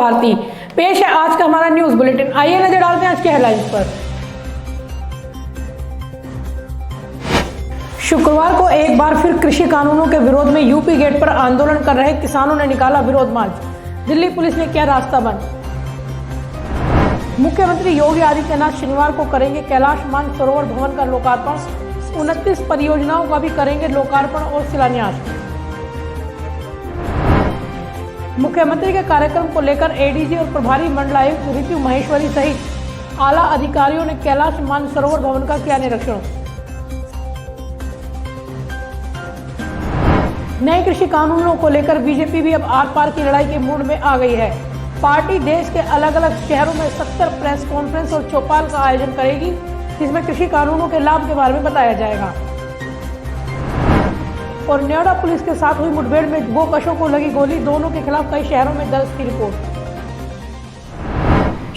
भारती। पेश है आज का हमारा न्यूज बुलेटिन। आइए नजर डालते हैं आज के हेडलाइंस पर। शुक्रवार को एक बार फिर कृषि कानूनों के विरोध में यूपी गेट पर आंदोलन कर रहे किसानों ने निकाला विरोध मार्च। दिल्ली पुलिस ने किया रास्ता बंद। मुख्यमंत्री योगी आदित्यनाथ शनिवार को करेंगे कैलाश मानसरोवर भवन का लोकार्पण। 29 परियोजनाओं का भी करेंगे लोकार्पण और शिलान्यास। मुख्यमंत्री के कार्यक्रम को लेकर एडीजी और प्रभारी मंडलायुक्त ऋतु महेश्वरी सहित आला अधिकारियों ने कैलाश मानसरोवर भवन का किया निरीक्षण। नए कृषि कानूनों को लेकर बीजेपी भी अब आर पार की लड़ाई के मूड में आ गई है। पार्टी देश के अलग अलग शहरों में 70 प्रेस कॉन्फ्रेंस और चौपाल का आयोजन करेगी, जिसमें कृषि कानूनों के लाभ के बारे में बताया जाएगा। और नोएडा पुलिस के साथ हुई मुठभेड़ में गोकशों को लगी गोली, दोनों के खिलाफ कई शहरों में दर्ज की रिपोर्ट।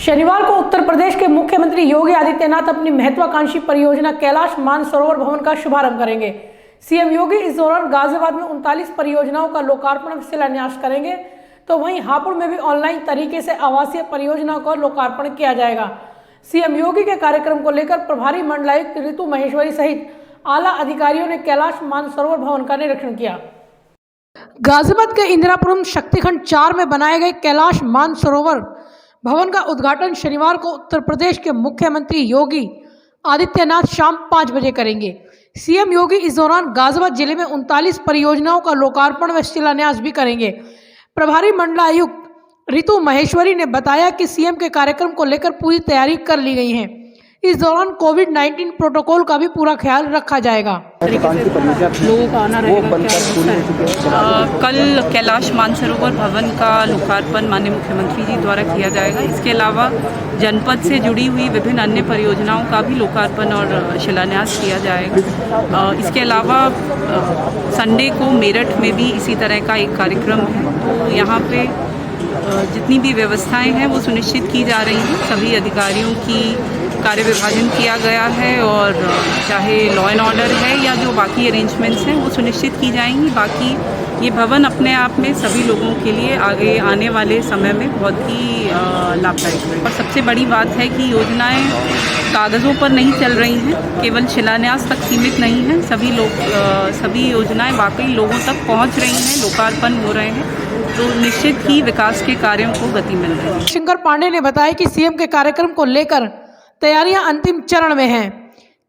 शनिवार को उत्तर प्रदेश के मुख्यमंत्री योगी आदित्यनाथ अपनी महत्वाकांक्षी परियोजना कैलाश मानसरोवर भवन का शुभारंभ करेंगे। सीएम योगी इस दौरान गाजियाबाद में 39 परियोजनाओं का लोकार्पण और शिलान्यास करेंगे, तो वहीं हापुड़ में भी ऑनलाइन तरीके से आवासीय परियोजनाओं का लोकार्पण किया जाएगा। सीएम योगी के कार्यक्रम को लेकर प्रभारी मंडलायुक्त ऋतु महेश्वरी सहित आला अधिकारियों ने कैलाश मानसरोवर भवन का निरीक्षण किया। गाजियाबाद के इंदिरापुरम शक्तिखंड 4 में बनाए गए कैलाश मानसरोवर भवन का उद्घाटन शनिवार को उत्तर प्रदेश के मुख्यमंत्री योगी आदित्यनाथ शाम 5 बजे करेंगे। सीएम योगी इस दौरान गाजियाबाद जिले में 39 परियोजनाओं का लोकार्पण व शिलान्यास भी करेंगे। प्रभारी मंडलायुक्त ऋतु महेश्वरी ने बताया कि सीएम के कार्यक्रम को लेकर पूरी तैयारी कर ली गई है। इस दौरान कोविड-19 प्रोटोकॉल का भी पूरा ख्याल रखा जाएगा। लोगों का आना रहेगा। कल कैलाश मानसरोवर भवन का लोकार्पण माननीय मुख्यमंत्री जी द्वारा किया जाएगा। इसके अलावा जनपद से जुड़ी हुई विभिन्न अन्य परियोजनाओं का भी लोकार्पण और शिलान्यास किया जाएगा। इसके अलावा संडे को मेरठ में भी इसी तरह का एक कार्यक्रम है, तो यहाँ पे जितनी भी व्यवस्थाएं हैं वो सुनिश्चित की जा रही हैं। सभी अधिकारियों की कार्य विभाजन किया गया है और चाहे लॉ एंड ऑर्डर है या जो बाकी अरेंजमेंट्स हैं वो सुनिश्चित की जाएंगी। बाकी ये भवन अपने आप में सभी लोगों के लिए आगे आने वाले समय में बहुत ही लाभदायक है। और सबसे बड़ी बात है कि योजनाएं कागज़ों पर नहीं चल रही हैं, केवल शिलान्यास तक सीमित नहीं है। सभी योजनाएं वाकई लोगों तक पहुंच रही हैं, लोकार्पण हो रहे हैं, तो निश्चित ही विकास के कार्यों को गति मिल रही है। शंकर पांडे ने बताया कि सीएम के कार्यक्रम को लेकर तैयारियां अंतिम चरण में हैं।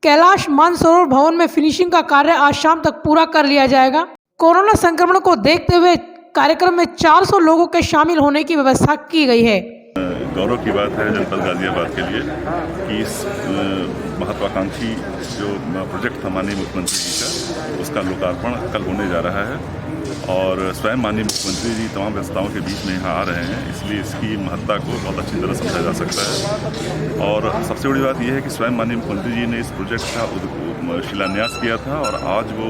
कैलाश मानसरोवर भवन में फिनिशिंग का कार्य आज शाम तक पूरा कर लिया जाएगा। कोरोना संक्रमण को देखते हुए कार्यक्रम में 400 लोगों के शामिल होने की व्यवस्था की गई है। गौरव की बात है जनपद गाजियाबाद के लिए कि इस महत्वाकांक्षी जो प्रोजेक्ट था माननीय मुख्यमंत्री जी का, उसका लोकार्पण कल होने जा रहा है और स्वयं माननीय मुख्यमंत्री जी तमाम व्यवस्थाओं के बीच में यहाँ आ रहे हैं, इसलिए इसकी महत्ता को बहुत अच्छी तरह समझा जा सकता है। और सबसे बड़ी बात यह है कि स्वयं माननीय मुख्यमंत्री जी ने इस प्रोजेक्ट का शिलान्यास किया था और आज वो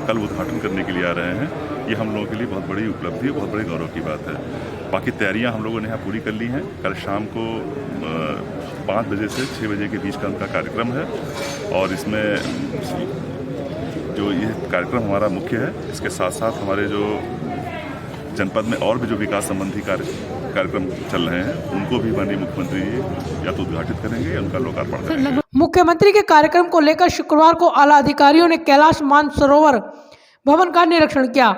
कल उद्घाटन करने के लिए आ रहे हैं। ये हम लोगों के लिए बहुत बड़ी उपलब्धि है, बहुत बड़ी गौरव की बात है। बाकी तैयारियां हम लोगों ने यहाँ पूरी कर ली हैं। कल शाम को 5 बजे से 6 बजे के बीच का उनका कार्यक्रम है और इसमें जो ये कार्यक्रम हमारा मुख्य है, इसके साथ साथ हमारे जो जनपद में और भी जो विकास संबंधी कार्यक्रम चल रहे हैं उनको भी माननीय मुख्यमंत्री जी या तो उद्घाटित करेंगे या उनका लोकार्पण करेंगे। मुख्यमंत्री के कार्यक्रम को लेकर शुक्रवार को आला अधिकारियों ने कैलाश मानसरोवर भवन का निरीक्षण किया।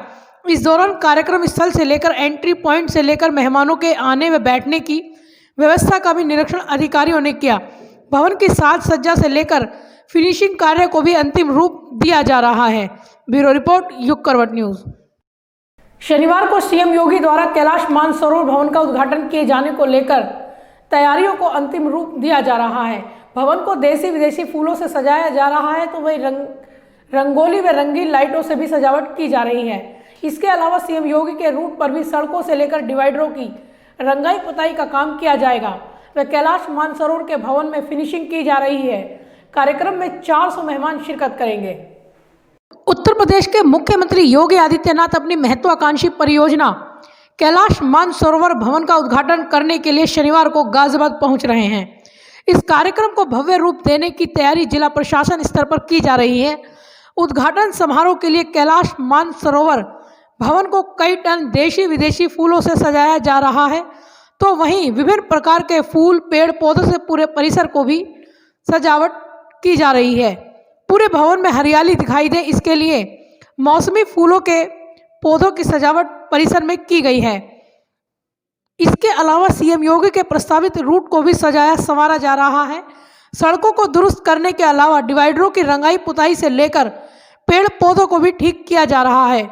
इस दौरान कार्यक्रम स्थल से लेकर एंट्री पॉइंट से लेकर मेहमानों के आने व बैठने की व्यवस्था का भी निरीक्षण अधिकारियों ने किया। भवन की साज सज्जा से लेकर फिनिशिंग कार्य को भी अंतिम रूप दिया जा रहा है। ब्यूरो रिपोर्ट, युग करवट न्यूज। शनिवार को सीएम योगी द्वारा कैलाश मानसरोवर भवन का उद्घाटन किए जाने को लेकर तैयारियों को अंतिम रूप दिया जा रहा है। भवन को देसी विदेशी फूलों से सजाया जा रहा है, तो वही रंगोली व रंगीन लाइटों से भी सजावट की जा रही है। इसके अलावा सीएम योगी के रूट पर भी सड़कों से लेकर डिवाइडरों की रंगाई पुताई का काम किया जाएगा व कैलाश मानसरोवर के भवन में फिनिशिंग की जा रही है। कार्यक्रम में 400 मेहमान शिरकत करेंगे। उत्तर प्रदेश के मुख्यमंत्री योगी आदित्यनाथ अपनी महत्वाकांक्षी परियोजना कैलाश मानसरोवर भवन का उद्घाटन करने के लिए शनिवार को गाजियाबाद पहुंच रहे हैं। इस कार्यक्रम को भव्य रूप देने की तैयारी जिला प्रशासन स्तर पर की जा रही है। उद्घाटन समारोह के लिए कैलाश मानसरोवर भवन को कई टन देशी विदेशी फूलों से सजाया जा रहा है, तो वहीं विभिन्न प्रकार के फूल, पेड़ पौधों से पूरे परिसर को भी सजावट की जा रही है। पूरे भवन में हरियाली दिखाई दे, इसके लिए मौसमी फूलों के पौधों की सजावट परिसर में की गई है। इसके अलावा सीएम योगी के प्रस्तावित रूट को भी सजाया संवारा जा रहा है। सड़कों को दुरुस्त करने के अलावा डिवाइडरों की रंगाई पुताई से लेकर पेड़ पौधों को भी ठीक किया जा रहा है।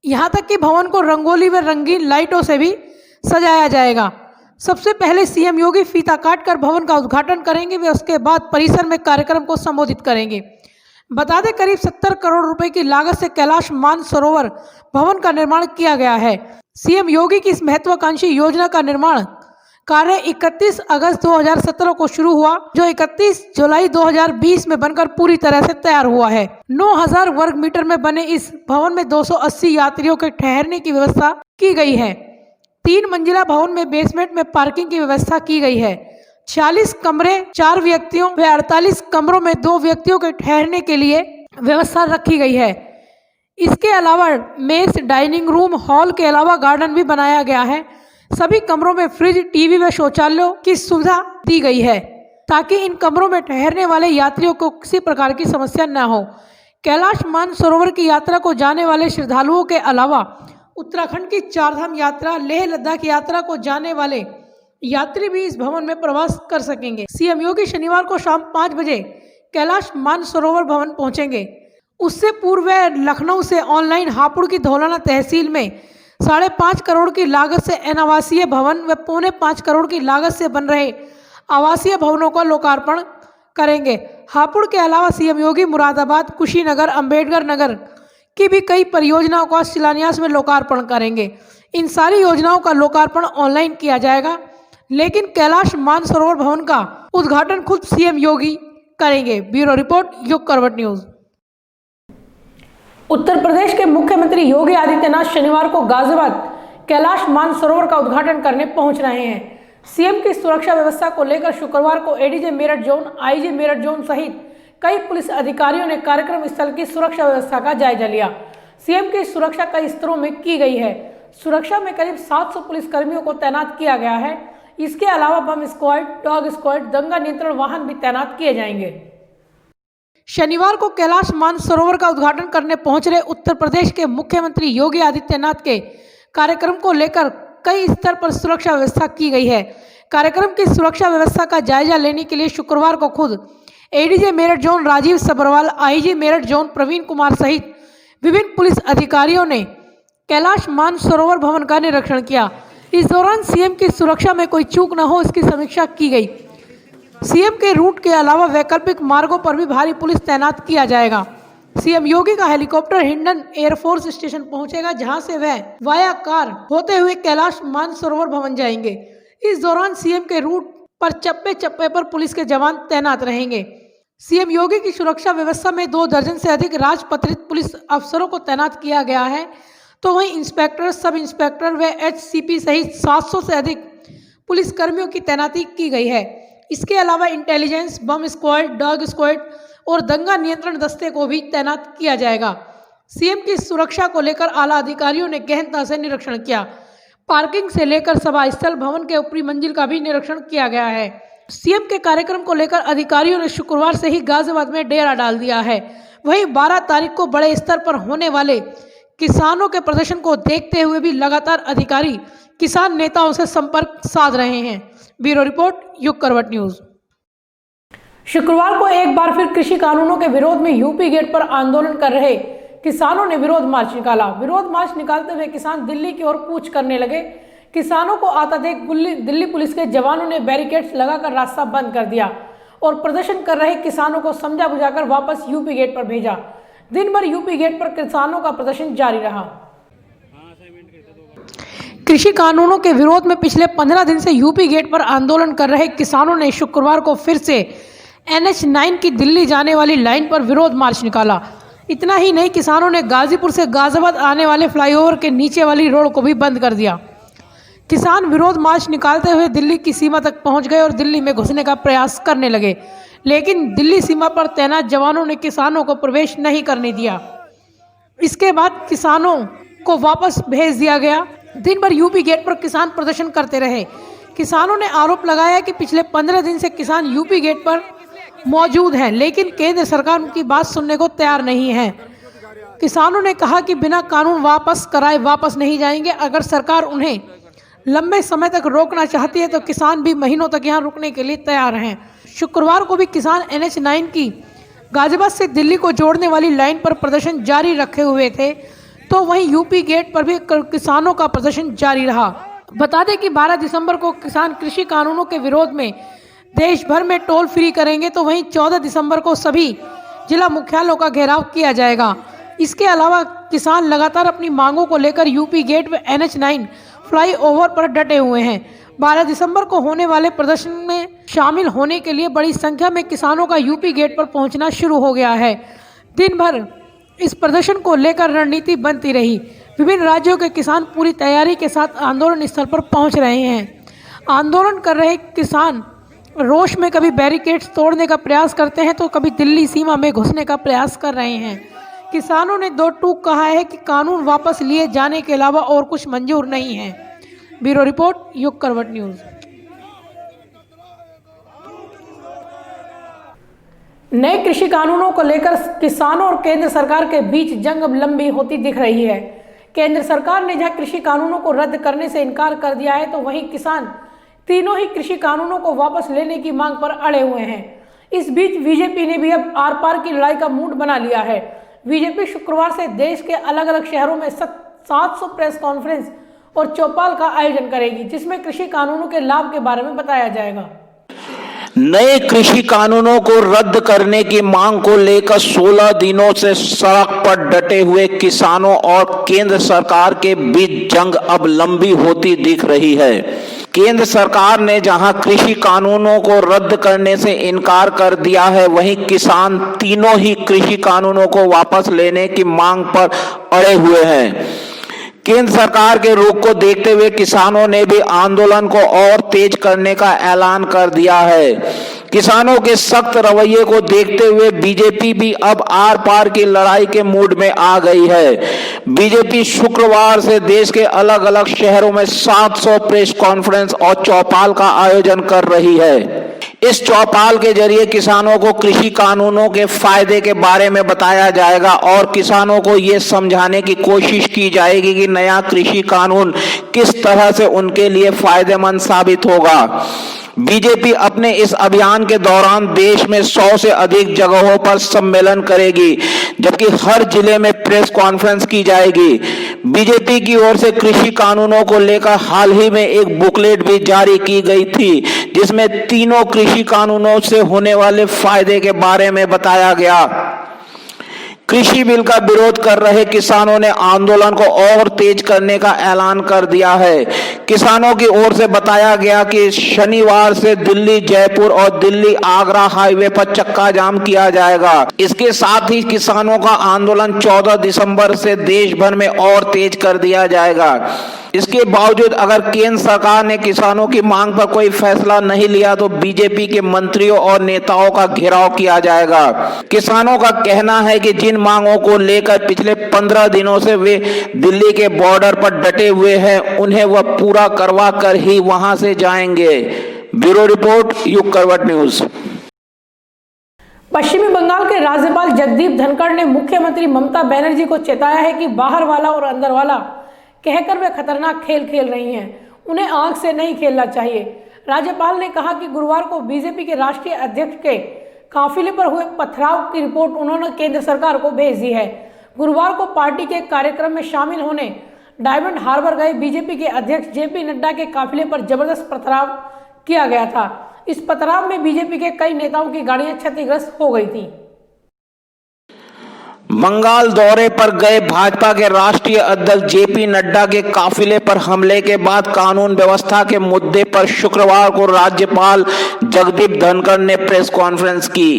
यहाँ तक कि भवन को रंगोली व रंगीन लाइटों से भी सजाया जाएगा। सबसे पहले सीएम योगी फीता काटकर भवन का उद्घाटन करेंगे वे उसके बाद परिसर में कार्यक्रम को संबोधित करेंगे। बता दें, करीब 70 करोड़ रुपए की लागत से कैलाश मानसरोवर भवन का निर्माण किया गया है। सीएम योगी की इस महत्वाकांक्षी योजना का निर्माण कार्य 31 अगस्त 2017 को शुरू हुआ, जो 31 जुलाई 2020 में बनकर पूरी तरह से तैयार हुआ है। 9000 वर्ग मीटर में बने इस भवन में 280 यात्रियों के ठहरने की व्यवस्था की गई है। 3 मंजिला भवन में बेसमेंट में पार्किंग की व्यवस्था की गई है। 46 कमरे 4 व्यक्तियों व 48 कमरों में 2 व्यक्तियों के ठहरने के लिए व्यवस्था रखी गई है। इसके अलावा मेस, डाइनिंग रूम, हॉल के अलावा गार्डन भी बनाया गया है। सभी कमरों में फ्रिज, टीवी व शौचालयों की सुविधा दी गई है ताकि इन कमरों में ठहरने वाले यात्रियों को किसी प्रकार की समस्या न हो। कैलाश मानसरोवर की यात्रा को जाने वाले श्रद्धालुओं के अलावा उत्तराखंड की 4 धाम यात्रा, लेह लद्दाख यात्रा को जाने वाले यात्री भी इस भवन में प्रवास कर सकेंगे। सीएम योगी शनिवार को शाम 5 बजे कैलाश मानसरोवर भवन पहुंचेंगे। उससे पूर्व वे लखनऊ से ऑनलाइन हापुड़ की धौलाना तहसील में 5.5 करोड़ की लागत से अनावासीय भवन व 4.25 करोड़ की लागत से बन रहे आवासीय भवनों का लोकार्पण करेंगे। हापुड़ के अलावा सीएम योगी मुरादाबाद, कुशीनगर, अंबेडकर नगर की भी कई परियोजनाओं का शिलान्यास में लोकार्पण करेंगे। इन सारी योजनाओं का लोकार्पण ऑनलाइन किया जाएगा, लेकिन कैलाश मानसरोवर भवन का उद्घाटन खुद सीएम योगी करेंगे। ब्यूरो रिपोर्ट, युग करवट न्यूज। उत्तर प्रदेश के मुख्यमंत्री योगी आदित्यनाथ शनिवार को गाजियाबाद कैलाश मानसरोवर का उद्घाटन करने पहुंच रहे हैं। सीएम की सुरक्षा व्यवस्था को लेकर शुक्रवार को ADJ Meerut zone, IG Meerut zone सहित कई पुलिस अधिकारियों ने कार्यक्रम स्थल की सुरक्षा व्यवस्था का जायजा लिया। सीएम की सुरक्षा कई स्तरों में की गई है। सुरक्षा में करीब 700 पुलिस कर्मियों को तैनात किया गया है। इसके अलावा बम स्क्वाड, डॉग स्क्वाड, दंगा नियंत्रण वाहन भी तैनात किए जाएंगे। शनिवार को कैलाश मानसरोवर का उद्घाटन करने पहुंच रहे उत्तर प्रदेश के मुख्यमंत्री योगी आदित्यनाथ के कार्यक्रम को लेकर कई स्तर पर सुरक्षा व्यवस्था की गई है। कार्यक्रम की सुरक्षा व्यवस्था का जायजा लेने के लिए शुक्रवार को खुद ADG Meerut zone Rajeev Sabharwal, IG Meerut zone Praveen Kumar सहित विभिन्न पुलिस अधिकारियों ने कैलाश मानसरोवर भवन का निरीक्षण किया। इस दौरान सीएम की सुरक्षा में कोई चूक न हो, इसकी समीक्षा की गई। सीएम के रूट के अलावा वैकल्पिक मार्गों पर भी भारी पुलिस तैनात किया जाएगा। सीएम योगी का हेलीकॉप्टर हिंडन एयरफोर्स स्टेशन पहुंचेगा, जहां से वह वाया कार होते हुए कैलाश मानसरोवर भवन जाएंगे। इस दौरान सीएम के रूट पर चप्पे चप्पे पर पुलिस के जवान तैनात रहेंगे। सीएम योगी की सुरक्षा व्यवस्था में 2 दर्जन से अधिक राजपत्रित पुलिस अफसरों को तैनात किया गया है, तो वहीं इंस्पेक्टर, सब इंस्पेक्टर व एचसीपी सहित 700 से अधिक पुलिस कर्मियों की तैनाती की गई है। इसके अलावा इंटेलिजेंस, बम स्क्वाड, डॉग स्क्वाड और दंगा नियंत्रण दस्ते को भी तैनात किया जाएगा। सीएम की सुरक्षा को लेकर आला अधिकारियों ने गहनता से निरीक्षण किया। पार्किंग से लेकर सभा स्थल, भवन के ऊपरी मंजिल का भी निरीक्षण किया गया है। सीएम के कार्यक्रम को लेकर अधिकारियों ने शुक्रवार से ही गाजियाबाद में डेरा डाल दिया है। वहीं 12 तारीख को बड़े स्तर पर होने वाले किसानों के प्रदर्शन को देखते हुए भी लगातार अधिकारी किसान नेताओं से संपर्क साध रहे हैं। ब्यूरो रिपोर्ट, युग करवट न्यूज। शुक्रवार को एक बार फिर कृषि कानूनों के विरोध में यूपी गेट पर आंदोलन कर रहे किसानों ने विरोध मार्च निकाला। विरोध मार्च निकालते हुए किसान दिल्ली की ओर कूच करने लगे। किसानों को आता देख दिल्ली पुलिस के जवानों ने बैरिकेड्स लगाकर रास्ता बंद कर दिया और प्रदर्शन कर रहे किसानों को समझा बुझाकर वापस यूपी गेट पर भेजा। दिन भर यूपी गेट पर किसानों का प्रदर्शन जारी रहा। कृषि कानूनों के विरोध में पिछले 15 दिन से यूपी गेट पर आंदोलन कर रहे किसानों ने शुक्रवार को फिर से NH9 की दिल्ली जाने वाली लाइन पर विरोध मार्च निकाला। इतना ही नहीं, किसानों ने गाजीपुर से गाजियाबाद आने वाले फ्लाईओवर के नीचे वाली रोड को भी बंद कर दिया। किसान विरोध मार्च निकालते हुए दिल्ली की सीमा तक पहुंच गए और दिल्ली में घुसने का प्रयास करने लगे, लेकिन दिल्ली सीमा पर तैनात जवानों ने किसानों को प्रवेश नहीं करने दिया। इसके बाद किसानों को वापस भेज दिया गया। दिन भर यूपी गेट पर किसान प्रदर्शन करते रहे। किसानों ने आरोप लगाया कि पिछले 15 दिन से किसान यूपी गेट पर मौजूद हैं, लेकिन केंद्र सरकार उनकी बात सुनने को तैयार नहीं है। किसानों ने कहा कि बिना कानून वापस कराए वापस नहीं जाएंगे। अगर सरकार उन्हें लंबे समय तक रोकना चाहती है तो किसान भी महीनों तक यहां रुकने के लिए तैयार हैं। शुक्रवार को भी किसान NH-9 की गाजियाबाद से दिल्ली को जोड़ने वाली लाइन पर प्रदर्शन जारी रखे हुए थे, तो वहीं यूपी गेट पर भी किसानों का प्रदर्शन जारी रहा। बता दें कि 12 दिसंबर को किसान कृषि कानूनों के विरोध में देश भर में टोल फ्री करेंगे, तो वहीं 14 दिसंबर को सभी जिला मुख्यालयों का घेराव किया जाएगा। इसके अलावा किसान लगातार अपनी मांगों को लेकर यूपी गेट व NH-9 फ्लाईओवर पर डटे हुए हैं। 12 दिसंबर को होने वाले प्रदर्शन में शामिल होने के लिए बड़ी संख्या में किसानों का यूपी गेट पर पहुंचना शुरू हो गया है। दिन भर इस प्रदर्शन को लेकर रणनीति बनती रही। विभिन्न राज्यों के किसान पूरी तैयारी के साथ आंदोलन स्थल पर पहुंच रहे हैं। आंदोलन कर रहे किसान रोष में कभी बैरिकेड्स तोड़ने का प्रयास करते हैं तो कभी दिल्ली सीमा में घुसने का प्रयास कर रहे हैं। किसानों ने दो टूक कहा है कि कानून वापस लिए जाने के अलावा और कुछ मंजूर नहीं है। ब्यूरो रिपोर्ट, युग करवट न्यूज। नए कृषि कानूनों को लेकर किसानों और केंद्र सरकार के बीच जंग अब लंबी होती दिख रही है। केंद्र सरकार ने जहां कृषि कानूनों को रद्द करने से इनकार कर दिया है, तो वहीं किसान तीनों ही कृषि कानूनों को वापस लेने की मांग पर अड़े हुए हैं। इस बीच बीजेपी ने भी अब आर पार की लड़ाई का मूड बना लिया है। बीजेपी शुक्रवार से देश के अलग अलग शहरों में 700 प्रेस कॉन्फ्रेंस और चौपाल का आयोजन करेगी, जिसमें कृषि कानूनों के लाभ के बारे में बताया जाएगा। नए कृषि कानूनों को रद्द करने की मांग को लेकर 16 दिनों से सड़क पर डटे हुए किसानों और केंद्र सरकार के बीच जंग अब लंबी होती दिख रही है। केंद्र सरकार ने जहां कृषि कानूनों को रद्द करने से इनकार कर दिया है, वहीं किसान तीनों ही कृषि कानूनों को वापस लेने की मांग पर अड़े हुए हैं। केंद्र सरकार के रुख को देखते हुए किसानों ने भी आंदोलन को और तेज करने का ऐलान कर दिया है। किसानों के सख्त रवैये को देखते हुए बीजेपी भी अब आर पार की लड़ाई के मूड में आ गई है। बीजेपी शुक्रवार से देश के अलग अलग शहरों में 700 प्रेस कॉन्फ्रेंस और चौपाल का आयोजन कर रही है। इस चौपाल के जरिए किसानों को कृषि कानूनों के फायदे के बारे में बताया जाएगा और किसानों को ये समझाने की कोशिश की जाएगी कि नया कृषि कानून किस तरह से उनके लिए फायदेमंद साबित होगा। बीजेपी अपने इस अभियान के दौरान देश में 100 से अधिक जगहों पर सम्मेलन करेगी, जबकि हर जिले में प्रेस कॉन्फ्रेंस की जाएगी। बीजेपी की ओर से कृषि कानूनों को लेकर हाल ही में एक बुकलेट भी जारी की गई थी, जिसमें तीनों कृषि कानूनों से होने वाले फायदे के बारे में बताया गया। कृषि बिल का विरोध कर रहे किसानों ने आंदोलन को और तेज करने का ऐलान कर दिया है। किसानों की ओर से बताया गया कि शनिवार से दिल्ली जयपुर और दिल्ली आगरा हाईवे पर चक्का जाम किया जाएगा। इसके साथ ही किसानों का आंदोलन 14 दिसंबर से देश भर में और तेज कर दिया जाएगा। इसके बावजूद अगर केंद्र सरकार ने किसानों की मांग पर कोई फैसला नहीं लिया तो बीजेपी के मंत्रियों और नेताओं का घेराव किया जाएगा। किसानों का कहना है कि जिन मांगों को लेकर पिछले 15 दिनों से वे दिल्ली के बॉर्डर पर डटे हुए हैं, उन्हें वह पूरा करवा कर ही वहां से जाएंगे। ब्यूरो रिपोर्ट, युग करवट न्यूज। पश्चिमी बंगाल के राज्यपाल जगदीप धनखड़ ने मुख्यमंत्री ममता बनर्जी को चेताया है कि बाहर वाला और अंदर वाला कहकर वे खतरनाक खेल खेल रही हैं, उन्हें आंख से नहीं खेलना चाहिए। राज्यपाल ने कहा कि गुरुवार को बीजेपी के राष्ट्रीय अध्यक्ष के काफिले पर हुए पथराव की रिपोर्ट उन्होंने केंद्र सरकार को भेज दी है। गुरुवार को पार्टी के कार्यक्रम में शामिल होने डायमंड हार्बर गए बीजेपी के अध्यक्ष जेपी नड्डा के काफिले पर जबरदस्त पथराव किया गया था। इस पथराव में बीजेपी के कई नेताओं की गाड़ियां क्षतिग्रस्त हो गई थी। बंगाल दौरे पर गए भाजपा के राष्ट्रीय अध्यक्ष जेपी नड्डा के काफिले पर हमले के बाद कानून व्यवस्था के मुद्दे पर शुक्रवार को राज्यपाल जगदीप धनखड़ ने प्रेस कॉन्फ्रेंस की।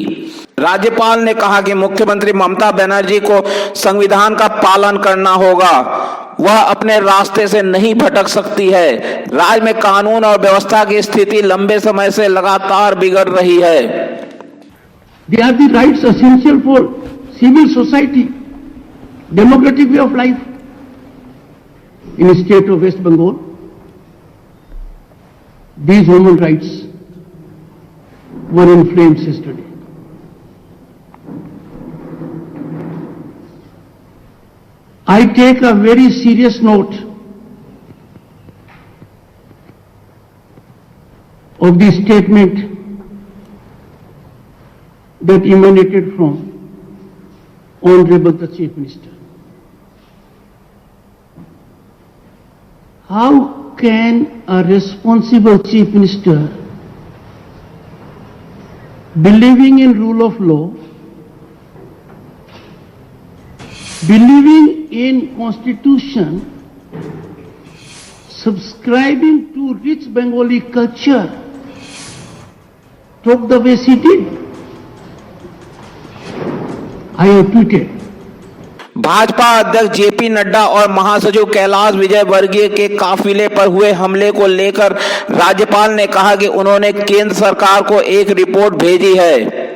राज्यपाल ने कहा कि मुख्यमंत्री ममता बनर्जी को संविधान का पालन करना होगा, वह अपने रास्ते से नहीं भटक सकती है। राज्य में कानून और व्यवस्था की स्थिति लंबे समय से लगातार बिगड़ रही है। They are the rights essential for civil society, democratic way of life in the state of West Bengal. these human rights were in flames yesterday. I take a very serious note of the statement that emanated from Honorable the Chief Minister. How can a responsible Chief Minister, believing in rule of law, believing in Constitution, subscribing to rich Bengali culture, talk the way she did? I have tweeted. Bhajpa अध्यक्ष JP Nadda और महासचिव कैलाश विजयवर्गीय के काफिले पर हुए हमले को लेकर राज्यपाल ने कहा कि उन्होंने केंद्र सरकार को एक रिपोर्ट भेजी है।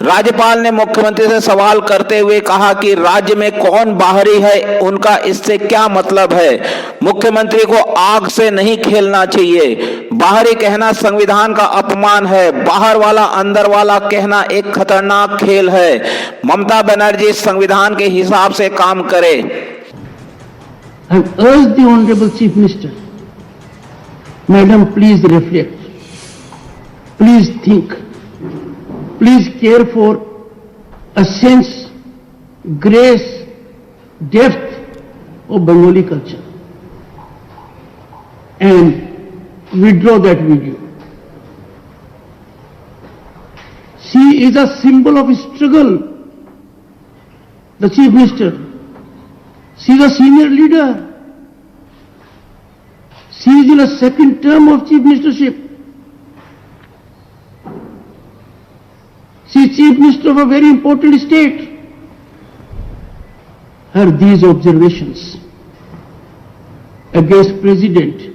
राज्यपाल ने मुख्यमंत्री से सवाल करते हुए कहा कि राज्य में कौन बाहरी है, उनका इससे क्या मतलब है। मुख्यमंत्री को आग से नहीं खेलना चाहिए। बाहरी कहना संविधान का अपमान है। बाहर वाला अंदर वाला कहना एक खतरनाक खेल है। ममता बनर्जी संविधान के हिसाब से काम करे। I urge the Honorable Chief Minister, Madam, please reflect, please think, please care for a sense, grace, depth of Bengali culture and withdraw that video. She is a symbol of struggle, the Chief Minister. She is a senior leader. She is in a second term of Chief Ministership. She is Chief Minister of a very important state. Her these observations against President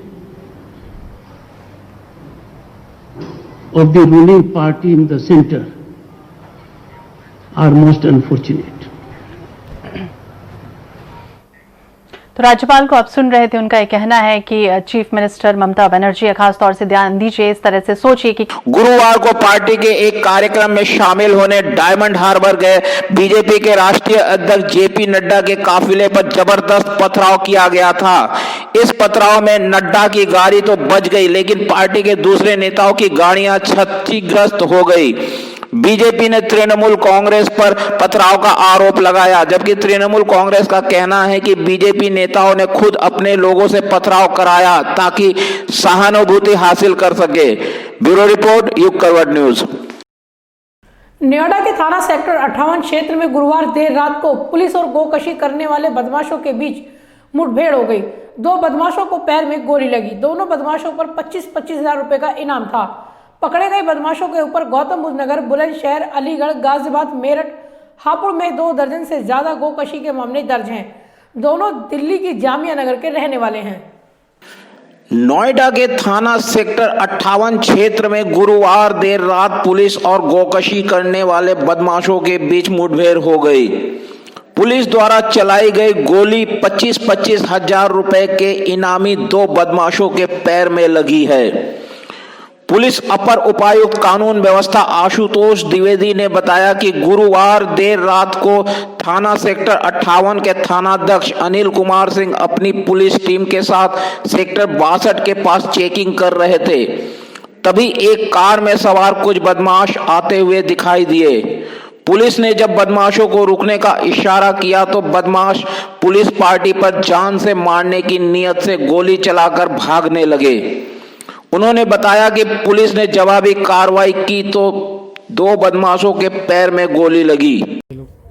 of the ruling party in the center are most unfortunate. तो राज्यपाल को आप सुन रहे थे, उनका ये कहना है कि चीफ मिनिस्टर ममता बनर्जी खास तौर से ध्यान दीजिए, इस तरह से सोचिए कि गुरुवार को पार्टी के एक कार्यक्रम में शामिल होने डायमंड हार्बर गए बीजेपी के राष्ट्रीय अध्यक्ष जेपी नड्डा के काफिले पर जबरदस्त पथराव किया गया था। इस पथराव में नड्डा की गाड़ी तो बच गई, लेकिन पार्टी के दूसरे नेताओं की गाड़ियां क्षतिग्रस्त हो गई। बीजेपी ने तृणमूल कांग्रेस पर पथराव का आरोप लगाया, जबकि तृणमूल कांग्रेस का कहना है कि बीजेपी नेताओं ने खुद अपने लोगों से पथराव कराया ताकि सहानुभूति हासिल कर सके। ब्यूरो रिपोर्ट, युग करवट न्यूज। नोएडा के थाना सेक्टर 58 क्षेत्र में गुरुवार देर रात को पुलिस और गोकशी करने वाले बदमाशों के बीच मुठभेड़ हो गई। दो बदमाशों को पैर में गोली लगी। दोनों बदमाशों पर 25-25 हजार रुपए का इनाम था। पकड़े गए बदमाशों के ऊपर गौतम बुद्ध नगर, बुलंदशहर, अलीगढ़, गाजियाबाद, मेरठ, हापुड़ में 2 दर्जन से ज्यादा गोकशी के मामले दर्ज हैं। दोनों दिल्ली की जामिया नगर के रहने वाले हैं। नोएडा के थाना सेक्टर 58 क्षेत्र में गुरुवार देर रात पुलिस और गोकशी करने वाले बदमाशों के बीच मुठभेड़ हो गई। पुलिस द्वारा चलाई गई गोली 25-25 हजार रुपए के इनामी 2 बदमाशों के पैर में लगी है। पुलिस अपर उपायुक्त कानून व्यवस्था आशुतोष द्विवेदी ने बताया कि गुरुवार देर रात को थाना सेक्टर 58 के थानाध्यक्ष अनिल कुमार सिंह अपनी पुलिस टीम के साथ सेक्टर 62 के पास चेकिंग कर रहे थे। तभी एक कार में सवार कुछ बदमाश आते हुए दिखाई दिए। पुलिस ने जब बदमाशों को रुकने का इशारा किया तो बदमाश पुलिस पार्टी पर जान से मारने की नीयत से गोली चलाकर भागने लगे। उन्होंने बताया कि पुलिस ने जवाबी कार्रवाई की तो 2 बदमाशों के पैर में गोली लगी।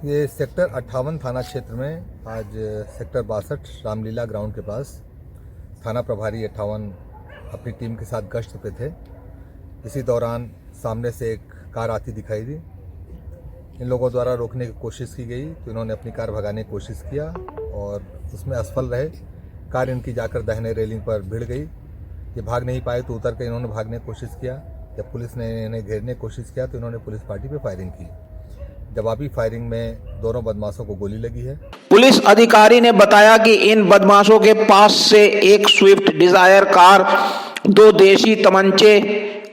ये सेक्टर 58 थाना क्षेत्र में आज सेक्टर 62 रामलीला ग्राउंड के पास थाना प्रभारी 58 अपनी टीम के साथ गश्त पे थे। इसी दौरान सामने से एक कार आती दिखाई दी। इन लोगों द्वारा रोकने की कोशिश की गई तो इन्होंने अपनी कार भगाने की कोशिश किया और उसमें असफल रहे। कार इनकी जाकर दाहिने रेलिंग पर भिड़ गई। ये भाग नहीं पाए तो उतर कर इन्होंने भागने की कोशिश किया। जब पुलिस ने इन्हें घेरने की कोशिश किया तो इन्होंने पुलिस पार्टी पे फायरिंग की। जवाबी फायरिंग में दोनों बदमाशों को गोली लगी है। पुलिस अधिकारी ने बताया कि इन बदमाशों के पास से एक स्विफ्ट डिजायर कार 2 देशी तमंचे,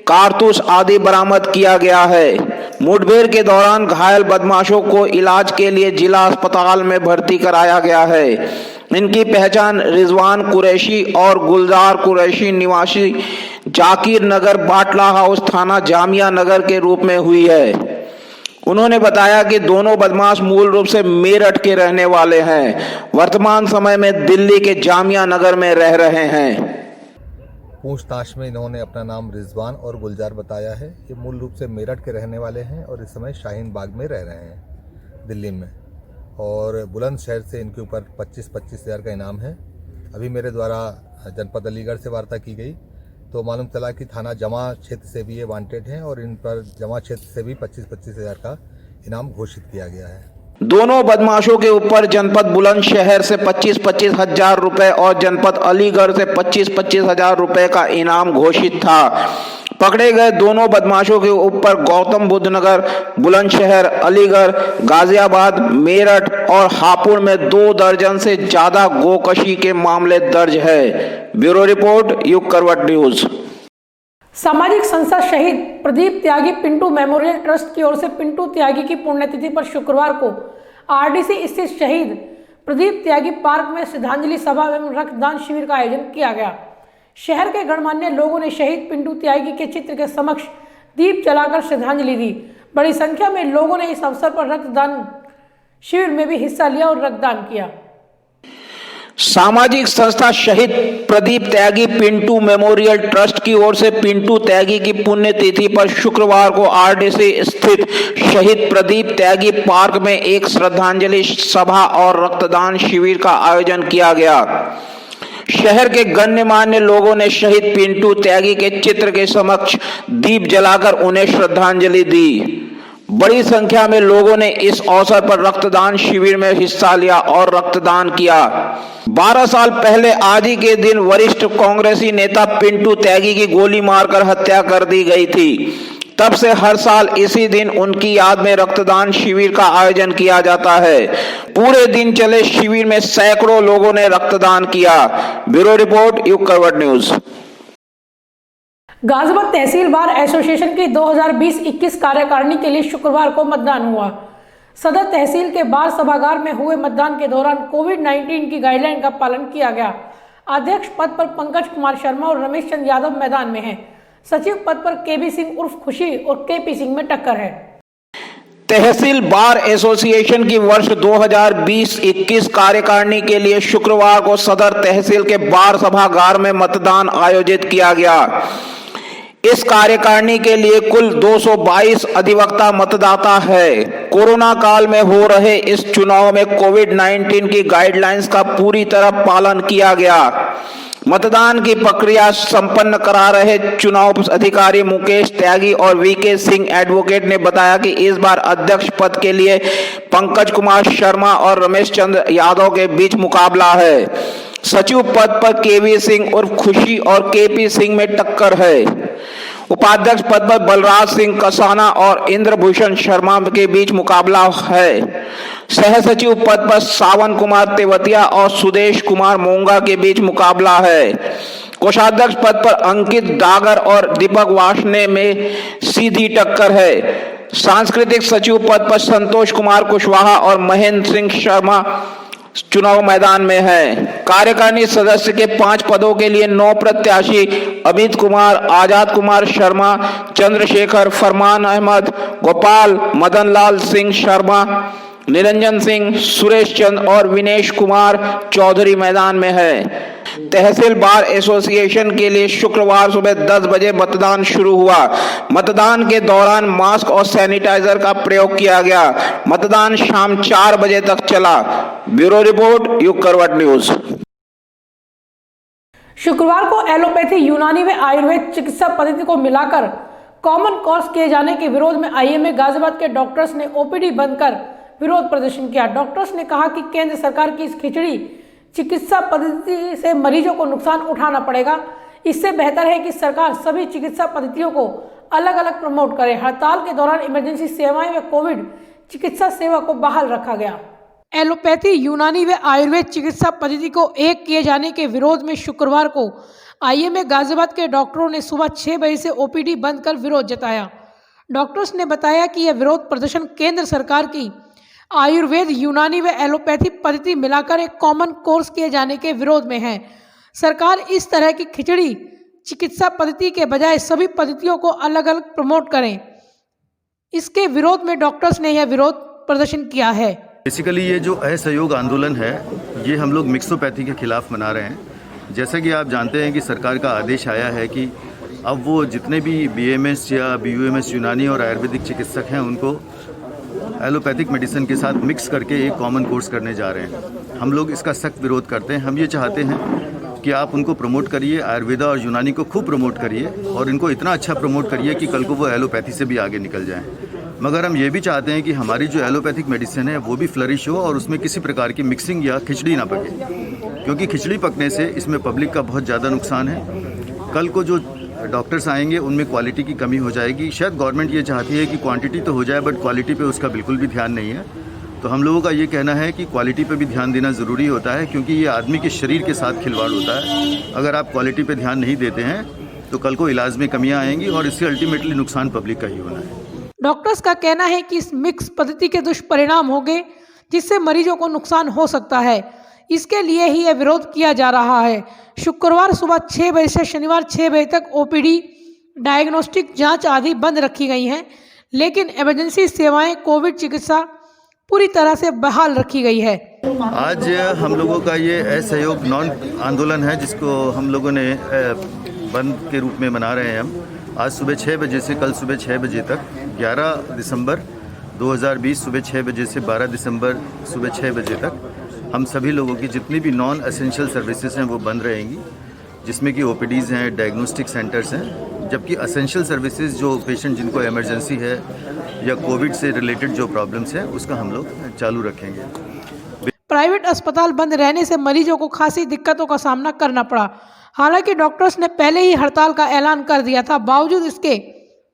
कारतूस आदि बरामद किया गया है। मुठभेड़ के दौरान घायल बदमाशों को इलाज के लिए जिला अस्पताल में भर्ती कराया गया है। इनकी पहचान रिजवान कुरैशी और गुलजार कुरैशी निवासी जाकिर नगर बाटला हाउस थाना जामिया नगर के रूप में हुई है। उन्होंने बताया कि दोनों बदमाश मूल रूप से मेरठ के रहने वाले हैं, वर्तमान समय में दिल्ली के जामिया नगर में रह रहे हैं। पूछताछ में इन्होंने अपना नाम रिजवान और गुलजार बताया है। ये मूल रूप से मेरठ के रहने वाले हैं और इस समय शाहीन बाग में रह रहे हैं दिल्ली में, और बुलंदशहर से इनके ऊपर 25-25 हज़ार का इनाम है। अभी मेरे द्वारा जनपद अलीगढ़ से वार्ता की गई तो मालूम चला कि थाना जमा क्षेत्र से भी ये वांटेड हैं और इन पर जमा क्षेत्र से भी 25-25 हज़ार का इनाम घोषित किया गया है। दोनों बदमाशों के ऊपर जनपद बुलंदशहर से 25-25 हजार रुपए और जनपद अलीगढ़ से 25-25 हजार रुपए का इनाम घोषित था। पकड़े गए दोनों बदमाशों के ऊपर गौतम बुद्ध नगर, बुलंदशहर, अलीगढ़, गाजियाबाद, मेरठ और हापुड़ में 2 दर्जन से ज्यादा गोकशी के मामले दर्ज है। ब्यूरो रिपोर्ट, युग करवट न्यूज। सामाजिक संस्था शहीद प्रदीप त्यागी पिंटू मेमोरियल ट्रस्ट की ओर से पिंटू त्यागी की पुण्यतिथि पर शुक्रवार को आरडीसी स्थित शहीद प्रदीप त्यागी पार्क में श्रद्धांजलि सभा एवं रक्तदान शिविर का आयोजन किया गया। शहर के गणमान्य लोगों ने शहीद पिंटू त्यागी के चित्र के समक्ष दीप जलाकर श्रद्धांजलि दी। बड़ी संख्या में लोगों ने इस अवसर पर रक्तदान शिविर में भी हिस्सा लिया और रक्तदान किया। सामाजिक संस्था शहीद प्रदीप त्यागी पिंटू मेमोरियल ट्रस्ट की ओर से पिंटू त्यागी की पुण्यतिथि पर शुक्रवार को आरडीसी स्थित शहीद प्रदीप त्यागी पार्क में एक श्रद्धांजलि सभा और रक्तदान शिविर का आयोजन किया गया। शहर के गण्यमान्य लोगों ने शहीद पिंटू त्यागी के चित्र के समक्ष दीप जलाकर उन्हें श्रद्धांजलि दी। बड़ी संख्या में लोगों ने इस अवसर पर रक्तदान शिविर में हिस्सा लिया और रक्तदान किया। 12 साल पहले आज ही के दिन वरिष्ठ कांग्रेसी नेता पिंटू त्यागी की गोली मारकर हत्या कर दी गई थी। तब से हर साल इसी दिन उनकी याद में रक्तदान शिविर का आयोजन किया जाता है। पूरे दिन चले शिविर में सैकड़ों लोगों ने रक्तदान किया। ब्यूरो रिपोर्ट, युग करवट न्यूज। गाजियाबाद तहसील बार एसोसिएशन की 2020-21 कार्यकारिणी के लिए शुक्रवार को मतदान हुआ। सदर तहसील के बार सभागार में हुए मतदान के दौरान कोविड-19 की गाइडलाइन का पालन किया गया। अध्यक्ष पद पर पंकज कुमार शर्मा और रमेश चंद्र यादव मैदान में हैं। सचिव पद पर केबी सिंह उर्फ खुशी और केपी सिंह में टक्कर है। तहसील बार एसोसिएशन की वर्ष 2020-21 कार्यकारिणी के लिए शुक्रवार को सदर तहसील के बार सभागार में मतदान आयोजित किया गया। इस कार्यकारिणी के लिए कुल 222 अधिवक्ता मतदाता है। कोरोना काल में हो रहे इस चुनाव में कोविड-19 की गाइडलाइंस का पूरी तरह पालन किया गया। मतदान की प्रक्रिया संपन्न करा रहे चुनाव अधिकारी मुकेश त्यागी और वीके सिंह एडवोकेट ने बताया कि इस बार अध्यक्ष पद के लिए पंकज कुमार शर्मा और रमेश चंद्र यादव के बीच मुकाबला है। सचिव पद पर केवी सिंह उर्फ खुशी और केपी सिंह में टक्कर है। उपाध्यक्ष पद पर बलराज सिंह कसाना और इंद्रभूषण शर्मा के बीच मुकाबला है। सह सचिव पद पर सावन कुमार तेवतिया और सुदेश कुमार मोंगा के बीच मुकाबला है। कोषाध्यक्ष पद पर अंकित डागर और दीपक वासने में सीधी टक्कर है। सांस्कृतिक सचिव पद पर संतोष कुमार कुशवाहा और महेंद्र सिंह शर्मा चुनाव मैदान में है। कार्यकारिणी सदस्य के 5 पदों के लिए 9 प्रत्याशी अमित कुमार, आजाद कुमार शर्मा, चंद्रशेखर, फरमान अहमद, गोपाल, मदन लाल सिंह शर्मा, निरंजन सिंह, सुरेश चंद और विनेश कुमार चौधरी मैदान में है। तहसील बार एसोसिएशन के लिए शुक्रवार सुबह 10 बजे मतदान शुरू हुआ। मतदान के दौरान मास्क और सैनिटाइजर का प्रयोग किया गया। मतदान शाम 4 बजे तक चला। ब्यूरो रिपोर्ट, युग करवट न्यूज। शुक्रवार को एलोपैथी, यूनानी व आयुर्वेद चिकित्सा पद्धति को मिलाकर कॉमन कोर्स किए जाने के विरोध में आईएमए गाजियाबाद के डॉक्टर्स ने ओपीडी बंद कर विरोध प्रदर्शन किया। डॉक्टर्स ने कहा कि केंद्र सरकार की इस खिचड़ी चिकित्सा पद्धति से मरीजों को नुकसान उठाना पड़ेगा। इससे बेहतर है कि सरकार सभी चिकित्सा पद्धतियों को अलग अलग प्रमोट करे। हड़ताल के दौरान इमरजेंसी सेवाएं व कोविड चिकित्सा सेवा को बहाल रखा गया। एलोपैथी, यूनानी व आयुर्वेद चिकित्सा पद्धति को एक किए जाने के विरोध में शुक्रवार को आईएमए गाजियाबाद के डॉक्टरों ने सुबह 6 बजे से ओपीडी बंद कर विरोध जताया। डॉक्टर्स ने बताया कि यह विरोध प्रदर्शन केंद्र सरकार की आयुर्वेद, यूनानी व एलोपैथी पद्धति मिलाकर एक कॉमन कोर्स किए जाने के विरोध में है। सरकार इस तरह की खिचड़ी चिकित्सा पद्धति के बजाय सभी पद्धतियों को अलग अलग प्रमोट करें, इसके विरोध में डॉक्टर्स ने यह विरोध प्रदर्शन किया है। बेसिकली ये जो असहयोग आंदोलन है ये हम लोग मिक्सोपैथी के खिलाफ मना रहे हैं। जैसा कि आप जानते हैं कि सरकार का आदेश आया है कि अब वो जितने भी बीएमएस या बीयूएमएस यूनानी और आयुर्वेदिक चिकित्सक हैं उनको एलोपैथिक मेडिसिन के साथ मिक्स करके एक कॉमन कोर्स करने जा रहे हैं। हम लोग इसका सख्त विरोध करते हैं। हम ये चाहते हैं कि आप उनको प्रमोट करिए, आयुर्वेदा और यूनानी को खूब प्रमोट करिए और इनको इतना अच्छा प्रमोट करिए कि कल को वो एलोपैथी से भी आगे निकल जाएं। मगर हम ये भी चाहते हैं कि हमारी जो एलोपैथिक मेडिसिन है वो भी फ्लरिश हो और उसमें किसी प्रकार की मिक्सिंग या खिचड़ी ना पके, क्योंकि खिचड़ी पकने से इसमें पब्लिक का बहुत ज़्यादा नुकसान है। कल को जो डॉक्टर्स आएंगे उनमें क्वालिटी की कमी हो जाएगी। शायद गवर्नमेंट ये चाहती है कि क्वांटिटी तो हो जाए बट क्वालिटी पे उसका बिल्कुल भी ध्यान नहीं है। तो हम लोगों का ये कहना है कि क्वालिटी पे भी ध्यान देना ज़रूरी होता है, क्योंकि ये आदमी के शरीर के साथ खिलवाड़ होता है। अगर आप क्वालिटी पे ध्यान नहीं देते हैं तो कल को इलाज में कमियां आएंगी और इससे अल्टीमेटली नुकसान पब्लिक का ही होना है। डॉक्टर्स का कहना है कि इस मिक्स पद्धति के दुष्परिणाम होंगे जिससे मरीजों को नुकसान हो सकता है। इसके लिए ही यह विरोध किया जा रहा है। शुक्रवार सुबह 6 बजे से शनिवार 6 बजे तक ओपीडी, डायग्नोस्टिक जांच आदि बंद रखी गई हैं, लेकिन इमरजेंसी सेवाएं, कोविड चिकित्सा पूरी तरह से बहाल रखी गई है। आज हम लोगों का ये असहयोग नॉन आंदोलन है जिसको हम लोगों ने बंद के रूप में मना रहे हैं। हम आज सुबह 6 बजे से कल सुबह 6 बजे तक 11 दिसंबर 2020 सुबह 6 बजे से 12 दिसंबर सुबह 6 बजे तक हम सभी लोगों की जितनी भी नॉन एसेंशियल सर्विसेज हैं वो बंद रहेंगी, जिसमें कि ओपीडीज़ हैं, डायग्नोस्टिक सेंटर्स हैं, जबकि एसेंशियल सर्विसेज जो पेशेंट जिनको इमरजेंसी है या कोविड से रिलेटेड जो प्रॉब्लम्स हैं उसका हम लोग चालू रखेंगे। प्राइवेट अस्पताल बंद रहने से मरीजों को खासी दिक्कतों का सामना करना पड़ा। हालांकि डॉक्टर्स ने पहले ही हड़ताल का ऐलान कर दिया था, बावजूद इसके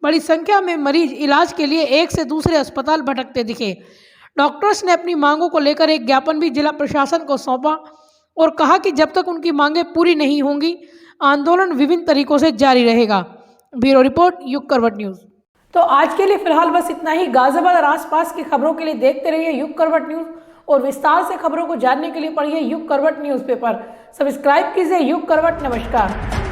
बड़ी संख्या में मरीज इलाज के लिए एक से दूसरे अस्पताल भटकते दिखे। डॉक्टर्स ने अपनी मांगों को लेकर एक ज्ञापन भी जिला प्रशासन को सौंपा और कहा कि जब तक उनकी मांगें पूरी नहीं होंगी आंदोलन विभिन्न तरीकों से जारी रहेगा। ब्यूरो रिपोर्ट, युग करवट न्यूज़। तो आज के लिए फिलहाल बस इतना ही। गाजियाबाद और आसपास की खबरों के लिए देखते रहिए युग करवट न्यूज़ और विस्तार से खबरों को जानने के लिए पढ़िए युग करवट न्यूज़पेपर। सब्सक्राइब कीजिए युग करवट। नमस्कार।